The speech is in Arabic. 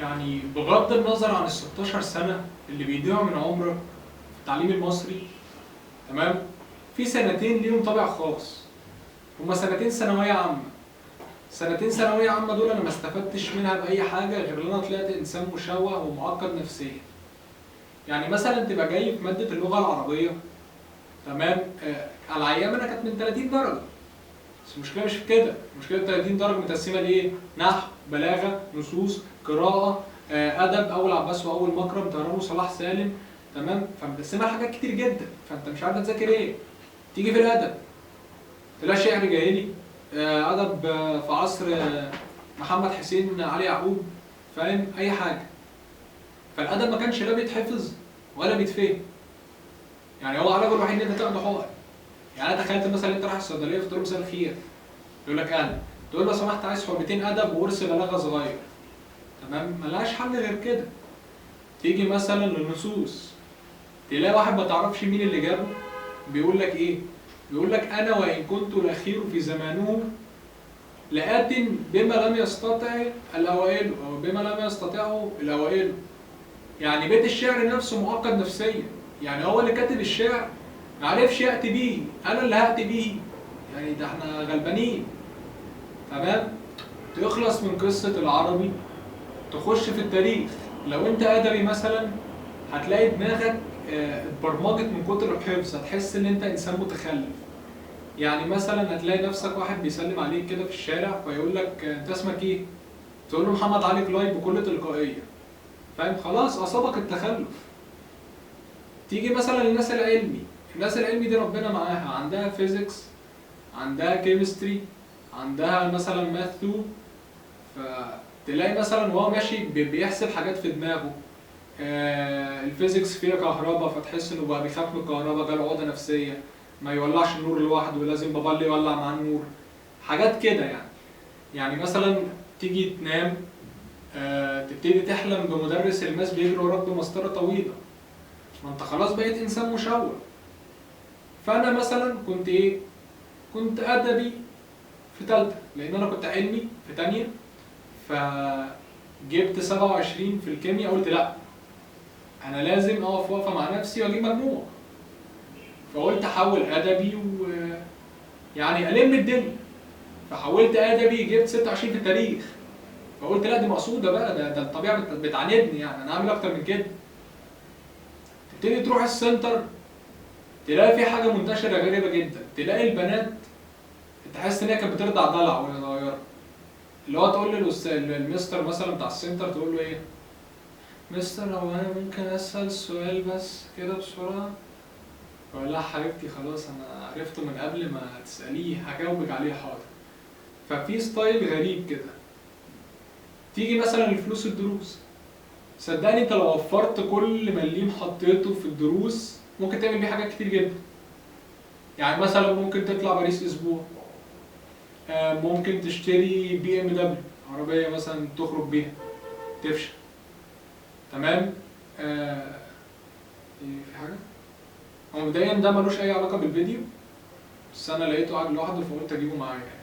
يعني بغض النظر عن ال 16 سنة اللي بيضيعوا من عمرك في التعليم المصري، تمام؟ في سنتين ليهم طابع خاص، هما سنتين ثانوية عامة. سنتين ثانوية عامة دول أنا ما استفدتش منها بأي حاجة غير إن أنا طلعت إنسان مشوه ومعقد نفسيا. يعني مثلا تبقى جاي في مادة اللغة العربية، تمام؟ على أيام أنا كانت من 30 درجة، بس المشكلة مش في كده، المشكلة 30 درجة متقسمة لإيه؟ نحو، بلاغة، نصوص، قراءة، أدب، أول عباس وأول مكرم، طيران وصلاح سالم، تمام؟ فمتقسمة لحاجات كتير جدا، فأنت مش عارف تذاكر إيه. تيجي في الأدب تلاقي شعر جاهلي، أدب في عصر محمد حسين علي يعقوب، فاهم؟ أي حاجة. فالأدب ما كانش لا بيتحفظ ولا بيتفهم. يعني هو العلاج الوحيد إن أنت تاخده حقن. يعني أنا تخيلت مثلا أنت رايح الصيدلية فتقول له مساء الخير، يقول لك أهلا، تقول له لو سمحت عايز حقنتين أدب وقرص بلاغة صغير، تمام؟ ملهاش حل غير كده. تيجي مثلا للنصوص، تلاقي واحد ما تعرفش مين اللي جابه بيقول لك إيه؟ بيقول لك أنا وإن كنت الأخير في زمانه لآت بما لم يستطع الأوائل، أو بما لم يستطعه الأوائل. يعني بيت الشعر نفسه معقد نفسيا، يعني هو اللي كاتب الشعر معرفش يأتي بيه، أنا اللي هأتي بيه. يعني ده احنا غلبانين، تمام؟ تخلص من قصة العربي تخش في التاريخ. لو انت أدبي مثلا هتلاقي دماغك اتبرمجت من كتر الحفظ، هتحس ان انت انسان متخلف. يعني مثلا هتلاقي نفسك واحد بيسلم عليك كده في الشارع فيقول لك انت اسمك ايه؟ تقول له محمد علي كلاي بكل تلقائيه، فاهم؟ خلاص اصابك التخلف. تيجي مثلا للناس العلمي، الناس العلمي دي ربنا معاها، عندها فيزيكس، عندها كيمستري، عندها مثلا ماثو، فتلاقي مثلا وهو ماشي بيحسب حاجات في دماغه. الفيزيكس فيها كهرباء فتحس انه بقى بيخاف من الكهرباء، جاله عقده نفسيه، ما يولعش النور لوحده لازم بابا اللي يولع معاه النور، حاجات كده يعني. يعني مثلا تيجي تنام تبتدي تحلم بمدرس الماس بيجري وراك بمسطره طويله، ما انت خلاص بقيت انسان مشوه. فانا مثلا كنت ايه؟ كنت ادبي في ثالثه، لان انا كنت علمي في ثانيه، فجبت 27 في الكيمياء، قلت لا انا لازم اقف وقفه مع نفسي واجيب مجموع. فقلت احول ادبي يعني الم الدنيا، فحولت ادبي جبت 26 في التاريخ. فقلت لا دي مقصوده بقى، ده الطبيعه بتعاندني، يعني انا اعمل اكتر من كده. تبتدي تروح السنتر تلاقي في حاجه منتشره غريبه جدا، تلاقي البنات تحس ان هي كانت بترضع دلع وهي صغيره، اللي هو تقول المستر مثلا بتاع السنتر تقول له ايه؟ مستر هو انا ممكن اسال سؤال بس كده بسرعه؟ اقول لها حبيبتي خلاص انا عرفته من قبل ما تساليه، هجاوبك عليه حاضر. ففي ستايل غريب كده. تيجي مثلا لفلوس الدروس، صدقني انت لو وفرت كل مليم حطيته في الدروس ممكن تعمل بيه حاجات كتير جدا. يعني مثلا ممكن تطلع باريس اسبوع، ممكن تشتري بي ام دبليو عربيه مثلا تخرج بيها تفشل، تمام؟ في حاجه هو مبدئيا ده ملوش اي علاقه بالفيديو، بس انا لقيته قاعد لوحده فقلت اجيبه معايا.